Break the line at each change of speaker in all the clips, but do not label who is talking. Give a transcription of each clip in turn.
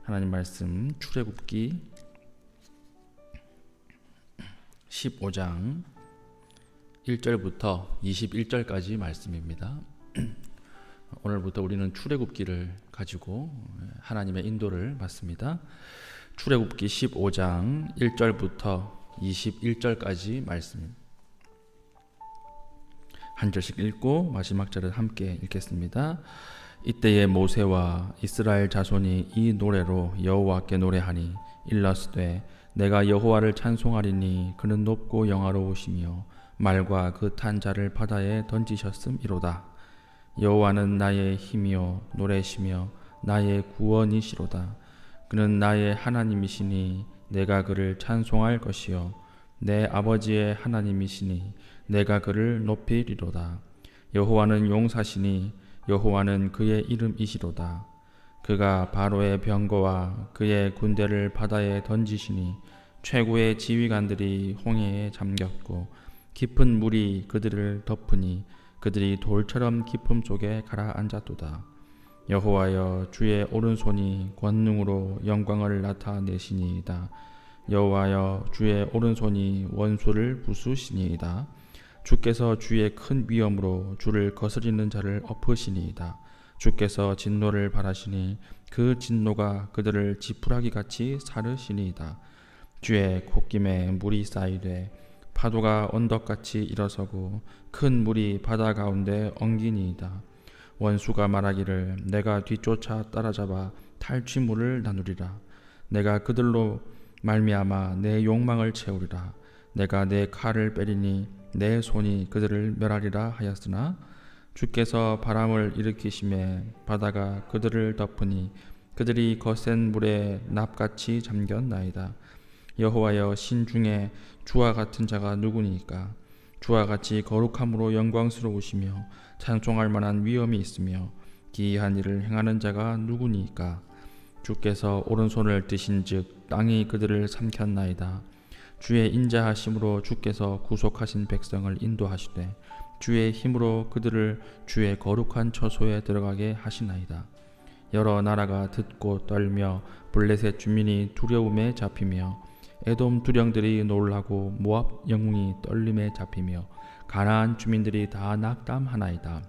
하나님 말씀 출애굽기 15장 1절부터 21절까지 말씀입니다. 오늘부터 우리는 출애굽기를 가지고 하나님의 인도를 받습니다. 출애굽기 15장 1절부터 21절까지 말씀 한 절씩 읽고 마지막 절을 함께 읽겠습니다. 이때에 모세와 이스라엘 자손이 이 노래로 여호와께 노래하니 일러스되 내가 여호와를 찬송하리니 그는 높고 영화로우시며 말과 그 탄 자를 바다에 던지셨음이로다. 여호와는 나의 힘이요 노래시며 나의 구원이시로다. 그는 나의 하나님이시니 내가 그를 찬송할 것이요 내 아버지의 하나님이시니 내가 그를 높이리로다. 여호와는 용사시니 여호와는 그의 이름이시로다. 그가 바로의 병거와 그의 군대를 바다에 던지시니 최고의 지휘관들이 홍해에 잠겼고 깊은 물이 그들을 덮으니 그들이 돌처럼 깊음 속에 가라앉았도다. 여호와여 주의 오른손이 권능으로 영광을 나타내시니이다. 여호와여 주의 오른손이 원수를 부수시니이다. 주께서 주의 큰 위엄으로 주를 거스리는 자를 엎으시니이다. 주께서 진노를 바라시니 그 진노가 그들을 지푸라기같이 사르시니이다. 주의 콧김에 물이 쌓이되 파도가 언덕같이 일어서고 큰 물이 바다 가운데 엉기니이다. 원수가 말하기를 내가 뒤쫓아 따라잡아 탈취물을 나누리라. 내가 그들로 말미암아 내 욕망을 채우리라. 내가 내 칼을 빼리니 내 손이 그들을 멸하리라 하였으나 주께서 바람을 일으키심에 바다가 그들을 덮으니 그들이 거센 물에 납같이 잠겼나이다. 여호와여 신중에 주와 같은 자가 누구니까? 주와 같이 거룩함으로 영광스러우시며 찬송할 만한 위엄이 있으며 기이한 일을 행하는 자가 누구니까? 주께서 오른손을 드신즉 땅이 그들을 삼켰나이다. 주의 인자하심으로 주께서 구속하신 백성을 인도하시되 주의 힘으로 그들을 주의 거룩한 처소에 들어가게 하시나이다. 여러 나라가 듣고 떨며 블레셋 주민이 두려움에 잡히며 에돔 두령들이 놀라고 모압 영웅이 떨림에 잡히며 가나안 주민들이 다 낙담하나이다.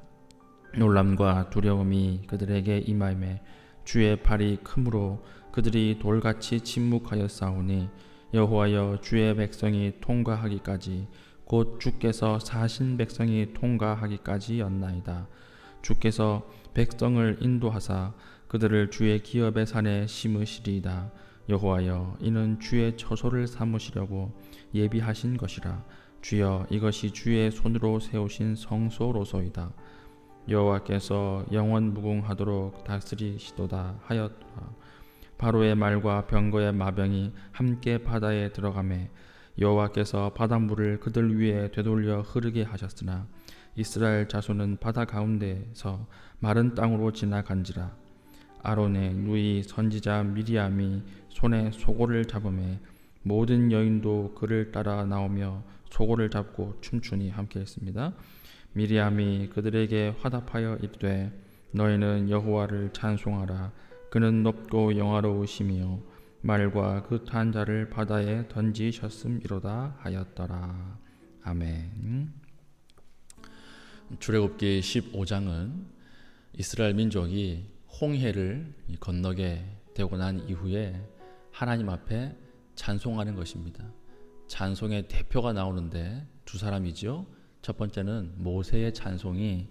놀람과 두려움이 그들에게 임하매 주의 팔이 크므로 그들이 돌같이 침묵하여 싸우니 여호와여 주의 백성이 통과하기까지 곧 주께서 사신 백성이 통과하기까지였나이다. 주께서 백성을 인도하사 그들을 주의 기업의 산에 심으시리이다. 여호와여 이는 주의 처소를 삼으시려고 예비하신 것이라. 주여 이것이 주의 손으로 세우신 성소로소이다. 여호와께서 영원 무궁하도록 다스리시도다 하였더라. 바로의 말과 병거의 마병이 함께 바다에 들어가매 여호와께서 바닷물을 그들 위에 되돌려 흐르게 하셨으나 이스라엘 자손은 바다 가운데서 마른 땅으로 지나간지라. 아론의 누이 선지자 미리암이 손에 소고를 잡음에 모든 여인도 그를 따라 나오며 소고를 잡고 춤추니 함께 했습니다. 미리암이 그들에게 화답하여 이르되 너희는 여호와를 찬송하라. 그는 높고 영화로우시며 말과 그 탄 자를 바다에 던지셨음이로다 하였더라. 아멘. 출애굽기 15장은 이스라엘 민족이 홍해를 건너게 되고 난 이후에 하나님 앞에 찬송하는 것입니다. 찬송의 대표가 나오는데 두 사람이죠. 첫 번째는 모세의 찬송이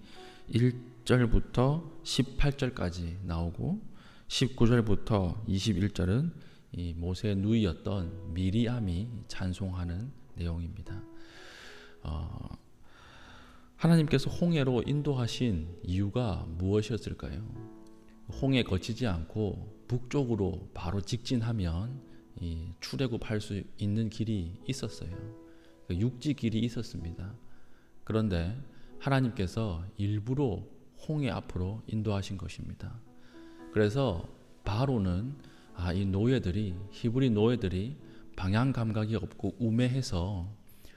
1절부터 18절까지 나오고 19절부터 21절은 이 모세의 누이였던 미리암이 찬송하는 내용입니다. 하나님께서 홍해로 인도하신 이유가 무엇이었을까요? 홍해 거치지 않고 북쪽으로 바로 직진하면 출애굽할 수 있는 길이 있었어요. 육지 길이 있었습니다. 그런데 하나님께서 일부러 홍해 앞으로 인도하신 것입니다. 그래서 바로는 이 노예들이 히브리 노예들이 방향 감각이 없고 우매해서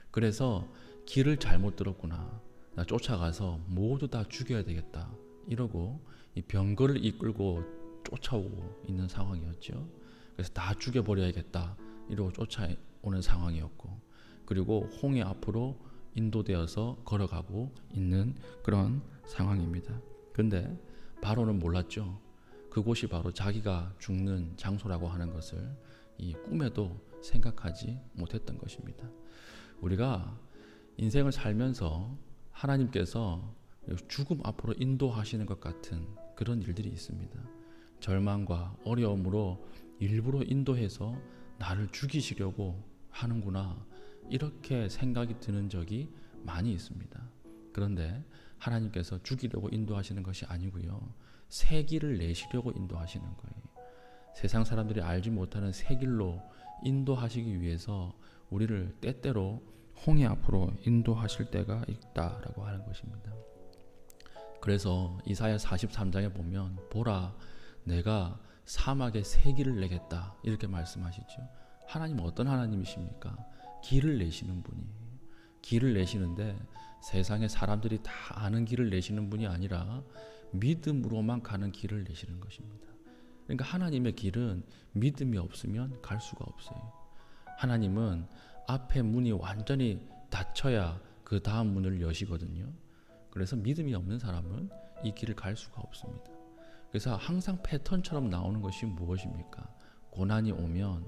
그래서 길을 잘못 들었구나. 나 쫓아가서 모두 다 죽여야 되겠다. 이러고 이 병거를 이끌고 쫓아오고 있는 상황이었죠. 그래서 다 죽여버려야겠다 이러고 쫓아오는 상황이었고, 그리고 홍해 앞으로 인도되어서 걸어가고 있는 그런 상황입니다. 근데 바로는 몰랐죠. 그곳이 바로 자기가 죽는 장소라고 하는 것을 이 꿈에도 생각하지 못했던 것입니다. 우리가 인생을 살면서 하나님께서 죽음 앞으로 인도하시는 것 같은 그런 일들이 있습니다. 절망과 어려움으로 일부러 인도해서 나를 죽이시려고 하는구나, 이렇게 생각이 드는 적이 많이 있습니다. 그런데 하나님께서 죽이려고 인도하시는 것이 아니고요, 새 길을 내시려고 인도하시는 거예요. 세상 사람들이 알지 못하는 새 길로 인도하시기 위해서 우리를 때때로 홍해 앞으로 인도하실 때가 있다라고 하는 것입니다. 그래서 이사야 43장에 보면 보라, 내가 사막에 새 길을 내겠다 이렇게 말씀하시죠. 하나님은 어떤 하나님이십니까? 길을 내시는 분이에요. 길을 내시는데 세상에 사람들이 다 아는 길을 내시는 분이 아니라 믿음으로만 가는 길을 내시는 것입니다. 그러니까 하나님의 길은 믿음이 없으면 갈 수가 없어요. 하나님은 앞에 문이 완전히 닫혀야 그 다음 문을 여시거든요. 그래서 믿음이 없는 사람은 이 길을 갈 수가 없습니다. 그래서 항상 패턴처럼 나오는 것이 무엇입니까? 고난이 오면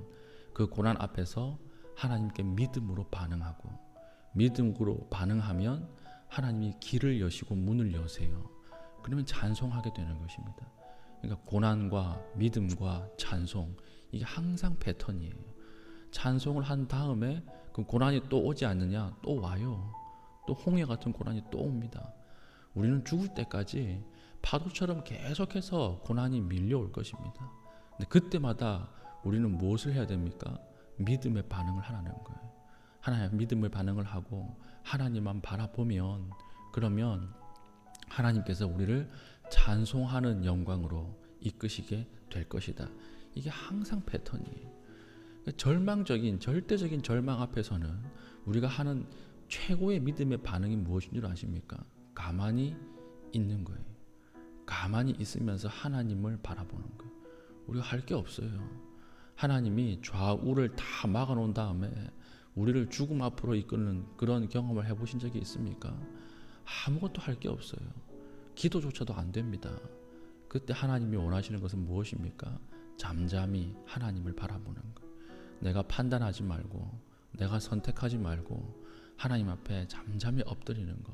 그 고난 앞에서 하나님께 믿음으로 반응하고, 믿음으로 반응하면 하나님이 길을 여시고 문을 여세요. 그러면 찬송하게 되는 것입니다. 그러니까 고난과 믿음과 찬송, 이게 항상 패턴이에요. 찬송을 한 다음에 그 고난이 또 오지 않느냐? 또 와요. 또 홍해 같은 고난이 또 옵니다. 우리는 죽을 때까지 파도처럼 계속해서 고난이 밀려올 것입니다. 근데 그때마다 우리는 무엇을 해야 됩니까? 믿음의 반응을 하라는 거예요. 하나님 믿음을 반응을 하고 하나님만 바라보면, 그러면 하나님께서 우리를 찬송하는 영광으로 이끄시게 될 것이다. 이게 항상 패턴이에요. 절망적인, 절대적인 절망 앞에서는 우리가 하는 최고의 믿음의 반응이 무엇인 줄 아십니까? 가만히 있는 거예요. 가만히 있으면서 하나님을 바라보는 거예요. 우리가 할 게 없어요. 하나님이 좌우를 다 막아놓은 다음에 우리를 죽음 앞으로 이끄는 그런 경험을 해보신 적이 있습니까? 아무것도 할 게 없어요. 기도조차도 안 됩니다. 그때 하나님이 원하시는 것은 무엇입니까? 잠잠히 하나님을 바라보는 것. 내가 판단하지 말고, 내가 선택하지 말고 하나님 앞에 잠잠히 엎드리는 것.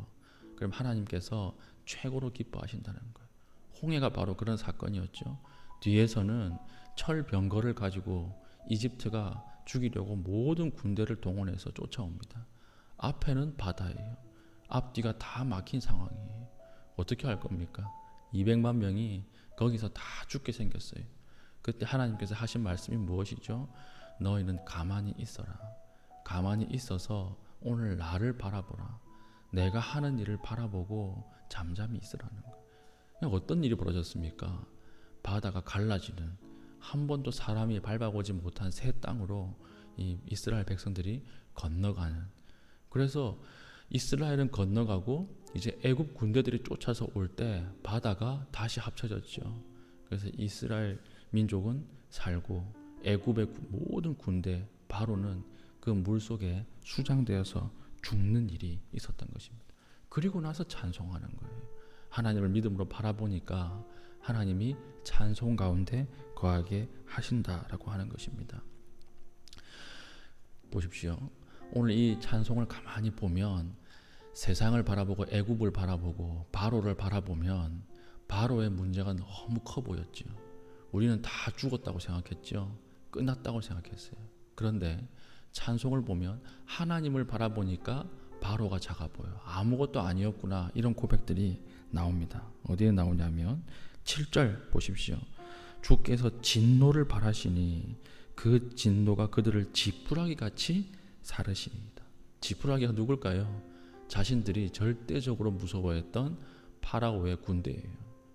그럼 하나님께서 최고로 기뻐하신다는 거예요. 홍해가 바로 그런 사건이었죠. 뒤에서는 철병거를 가지고 이집트가 죽이려고 모든 군대를 동원해서 쫓아옵니다. 앞에는 바다예요. 앞뒤가 다 막힌 상황이에요. 어떻게 할 겁니까? 200만 명이 거기서 다 죽게 생겼어요. 그때 하나님께서 하신 말씀이 무엇이죠? 너희는 가만히 있어라. 가만히 있어서 오늘 나를 바라보라. 내가 하는 일을 바라보고 잠잠히 있으라는 거예요. 어떤 일이 벌어졌습니까? 바다가 갈라지는, 한 번도 사람이 밟아보지 못한 새 땅으로 이 이스라엘 백성들이 건너가는. 그래서 이스라엘은 건너가고 이제 애굽 군대들이 쫓아서 올 때 바다가 다시 합쳐졌죠. 그래서 이스라엘 민족은 살고 애굽의 모든 군대 바로는 그 물속에 수장되어서 죽는 일이 있었던 것입니다. 그리고 나서 찬송하는 거예요. 하나님을 믿음으로 바라보니까 하나님이 찬송 가운데 거하게 하신다라고 하는 것입니다. 보십시오. 오늘 이 찬송을 가만히 보면 세상을 바라보고 애굽을 바라보고 바로를 바라보면 바로의 문제가 너무 커 보였죠. 우리는 다 죽었다고 생각했죠. 끝났다고 생각했어요. 그런데 찬송을 보면 하나님을 바라보니까 바로가 작아 보여. 아무것도 아니었구나. 이런 고백들이 나옵니다. 어디에 나오냐면 7절 보십시오. 주께서 진노를 바라시니 그 진노가 그들을 지푸라기 같이 사르시니이다. 지푸라기가 누굴까요? 자신들이 절대적으로 무서워했던 파라오의 군대예요.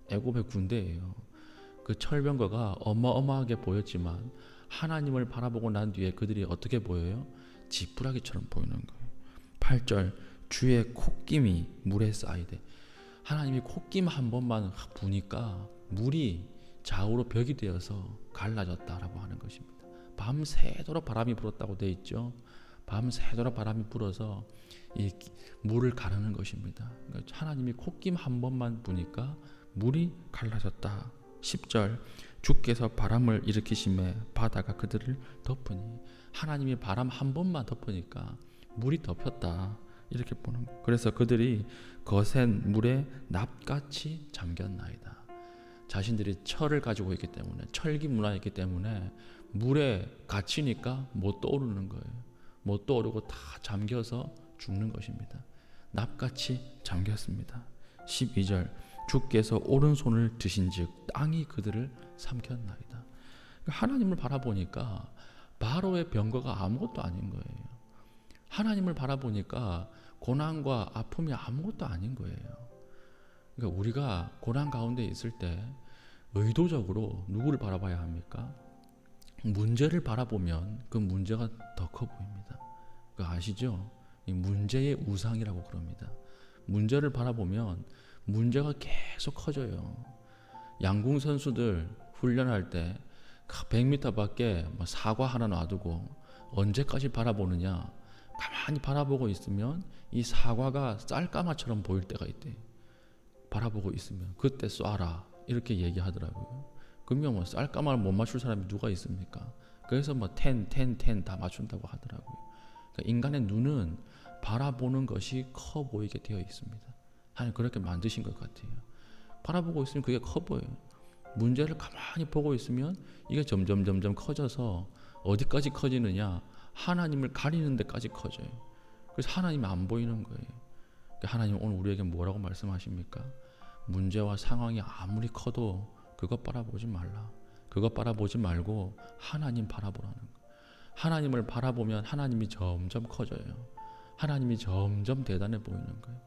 애굽의 군대예요. 그 철병거가 어마어마하게 보였지만 하나님을 바라보고 난 뒤에 그들이 어떻게 보여요? 지푸라기처럼 보이는 거예요. 8절 주의 콧김이 물에 쌓이되, 하나님이 콧김 한 번만 부니까 물이 좌우로 벽이 되어서 갈라졌다라고 하는 것입니다. 밤새도록 바람이 불었다고 되어 있죠. 밤새도록 바람이 불어서 이 물을 가르는 것입니다. 그러니까 하나님이 콧김 한 번만 부니까 물이 갈라졌다. 10절 주께서 바람을 일으키심에 바다가 그들을 덮으니 하나님이 바람 한 번만 덮으니까 물이 덮였다. 이렇게 보는 거예요. 그래서 그들이 거센 물에 납같이 잠겼나이다. 자신들이 철을 가지고 있기 때문에 철기 문화였기 때문에 물에 갇히니까 못 떠오르는 거예요. 못 떠오르고 다 잠겨서 죽는 것입니다. 납같이 잠겼습니다. 12절 주께서 오른손을 드신즉 땅이 그들을 삼켰나이다. 하나님을 바라보니까 바로의 병거가 아무것도 아닌 거예요. 하나님을 바라보니까 고난과 아픔이 아무것도 아닌 거예요. 그러니까 우리가 고난 가운데 있을 때 의도적으로 누구를 바라봐야 합니까? 문제를 바라보면 그 문제가 더 커 보입니다. 그거 아시죠? 이 문제의 우상이라고 그럽니다. 문제를 바라보면 문제가 계속 커져요. 양궁 선수들 훈련할 때 100m 밖에 사과 하나 놔두고 언제까지 바라보느냐? 가만히 바라보고 있으면 이 사과가 쌀가마처럼 보일 때가 있대. 바라보고 있으면 그때 쏴라 이렇게 얘기하더라고요. 그러면 쌀가마를 못 맞출 사람이 누가 있습니까? 그래서 10 다 맞춘다고 하더라고요. 그러니까 인간의 눈은 바라보는 것이 커 보이게 되어 있습니다. 하나님 그렇게 만드신 것 같아요. 바라보고 있으면 그게 커 보여요. 문제를 가만히 보고 있으면 이게 점점 커져서 어디까지 커지느냐? 하나님을 가리는 데까지 커져요. 그래서 하나님이 안 보이는 거예요. 그러니까 하나님 오늘 우리에게 뭐라고 말씀하십니까? 문제와 상황이 아무리 커도 그것 바라보지 말라. 그것 바라보지 말고 하나님 바라보라는 거예요. 하나님을 바라보면 하나님이 점점 커져요. 하나님이 점점 대단해 보이는 거예요.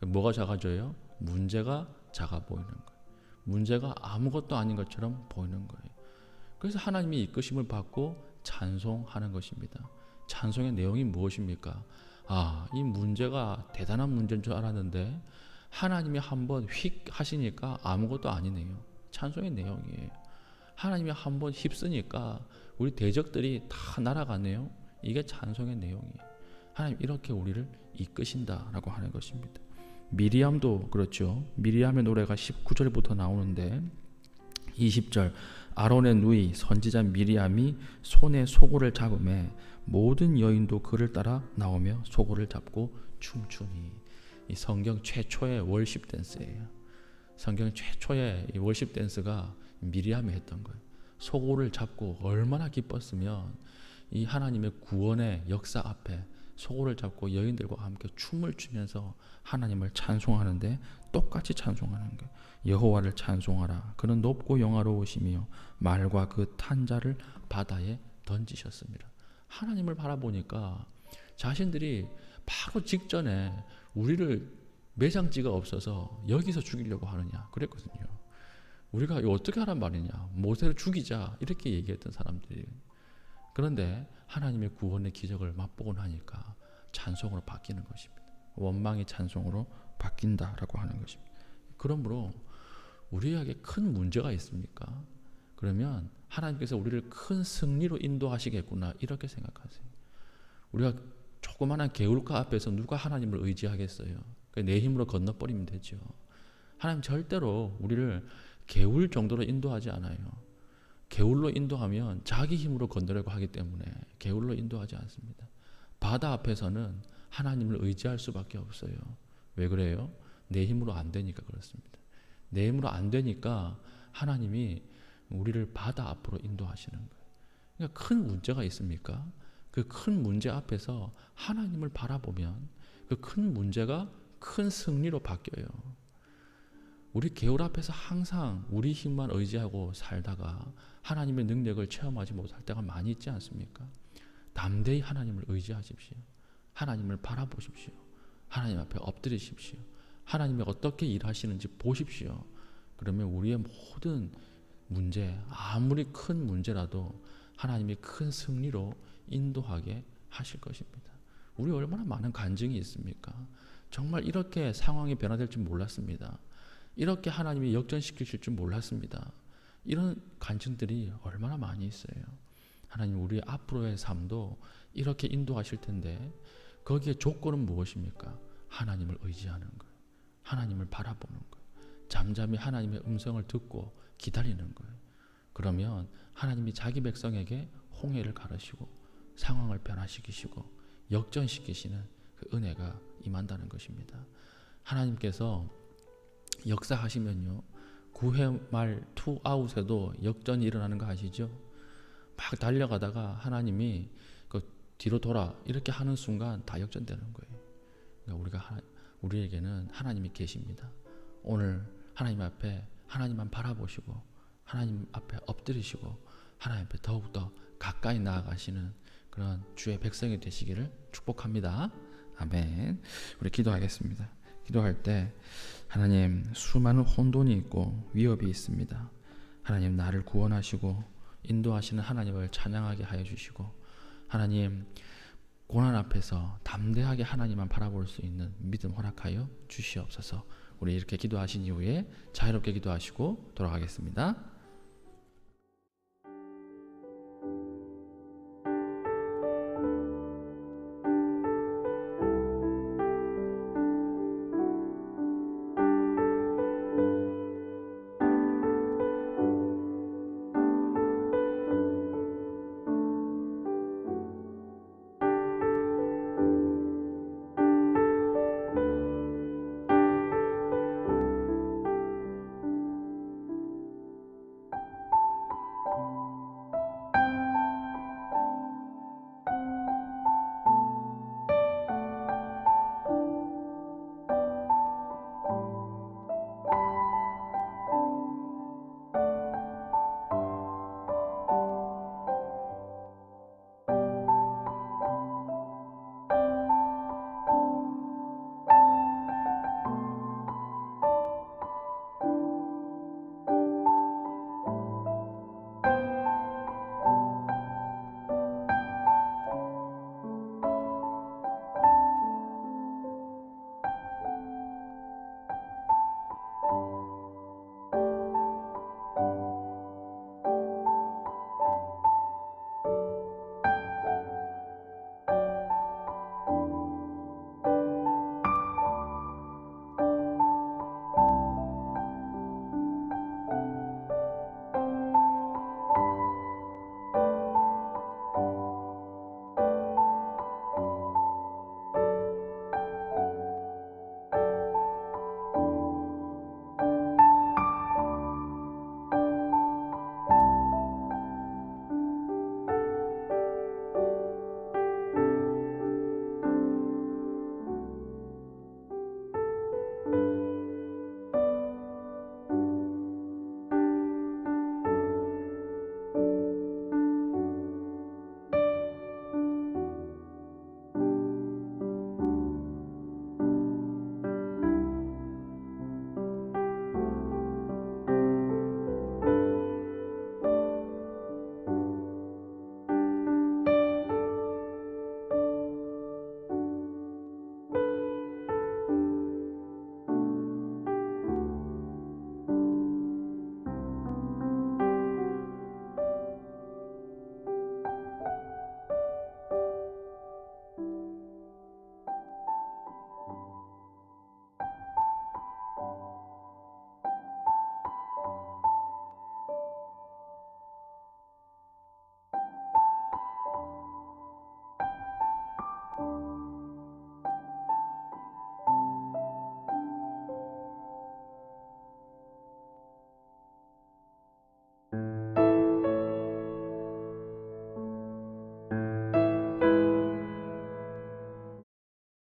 뭐가 작아져요? 문제가 작아 보이는 거예요. 문제가 아무것도 아닌 것처럼 보이는 거예요. 그래서 하나님이 이끄심을 받고 찬송하는 것입니다. 찬송의 내용이 무엇입니까? 이 문제가 대단한 문제인 줄 알았는데 하나님이 한번 휙 하시니까 아무것도 아니네요. 찬송의 내용이에요. 하나님이 한번 휩쓰니까 우리 대적들이 다 날아가네요. 이게 찬송의 내용이에요. 하나님 이렇게 우리를 이끄신다라고 하는 것입니다. 미리암도 그렇죠. 미리암의 노래가 19절부터 나오는데 20절 아론의 누이 선지자 미리암이 손에 소고를 잡음에 모든 여인도 그를 따라 나오며 소고를 잡고 춤추니. 이 성경 최초의 월십 댄스예요. 성경 최초의 이 월십 댄스가 미리암이 했던 거예요. 소고를 잡고 얼마나 기뻤으면 이 하나님의 구원의 역사 앞에 소고를 잡고 여인들과 함께 춤을 추면서 하나님을 찬송하는데 똑같이 찬송하는 거예요. 여호와를 찬송하라. 그는 높고 영화로우시며 말과 그 탄 자를 바다에 던지셨습니다. 하나님을 바라보니까 자신들이 바로 직전에 우리를 매장지가 없어서 여기서 죽이려고 하느냐 그랬거든요. 우리가 이거 어떻게 하란 말이냐, 모세를 죽이자 이렇게 얘기했던 사람들이. 그런데 하나님의 구원의 기적을 맛보고 나니까 찬송으로 바뀌는 것입니다. 원망이 찬송으로 바뀐다라고 하는 것입니다. 그러므로 우리에게 큰 문제가 있습니까? 그러면 하나님께서 우리를 큰 승리로 인도하시겠구나 이렇게 생각하세요. 우리가 조그마한 개울가 앞에서 누가 하나님을 의지하겠어요? 내 힘으로 건너버리면 되죠. 하나님 절대로 우리를 개울 정도로 인도하지 않아요. 개울로 인도하면 자기 힘으로 건너려고 하기 때문에 개울로 인도하지 않습니다. 바다 앞에서는 하나님을 의지할 수밖에 없어요. 왜 그래요? 내 힘으로 안 되니까 그렇습니다. 내 힘으로 안 되니까 하나님이 우리를 바다 앞으로 인도하시는 거예요. 그러니까 큰 문제가 있습니까? 그 큰 문제 앞에서 하나님을 바라보면 그 큰 문제가 큰 승리로 바뀌어요. 우리 개울 앞에서 항상 우리 힘만 의지하고 살다가 하나님의 능력을 체험하지 못할 때가 많이 있지 않습니까? 담대히 하나님을 의지하십시오. 하나님을 바라보십시오. 하나님 앞에 엎드리십시오. 하나님이 어떻게 일하시는지 보십시오. 그러면 우리의 모든 문제, 아무리 큰 문제라도 하나님이 큰 승리로 인도하게 하실 것입니다. 우리 얼마나 많은 간증이 있습니까? 정말 이렇게 상황이 변화될 줄 몰랐습니다. 이렇게 하나님이 역전시키실 줄 몰랐습니다. 이런 간증들이 얼마나 많이 있어요. 하나님 우리 앞으로의 삶도 이렇게 인도하실 텐데 거기에 조건은 무엇입니까? 하나님을 의지하는 거예요. 하나님을 바라보는 거예요. 잠잠히 하나님의 음성을 듣고 기다리는 거예요. 그러면 하나님이 자기 백성에게 홍해를 가르시고 상황을 변화시키시고 역전시키시는 그 은혜가 임한다는 것입니다. 하나님께서 역사하시면요, 9회 말 투아웃에도 역전이 일어나는 거 아시죠? 막 달려가다가 하나님이 그 뒤로 돌아 이렇게 하는 순간 다 역전되는 거예요. 그러니까 우리에게는 하나님이 계십니다. 오늘 하나님 앞에 하나님만 바라보시고 하나님 앞에 엎드리시고 하나님 앞에 더욱더 가까이 나아가시는 그런 주의 백성이 되시기를 축복합니다. 아멘. 우리 기도하겠습니다. 기도할 때 하나님, 수많은 혼돈이 있고 위협이 있습니다. 하나님, 나를 구원하시고 인도하시는 하나님을 찬양하게 하여 주시고, 하나님 고난 앞에서 담대하게 하나님만 바라볼 수 있는 믿음 허락하여 주시옵소서. 우리 이렇게 기도하신 이후에 자유롭게 기도하시고 돌아가겠습니다.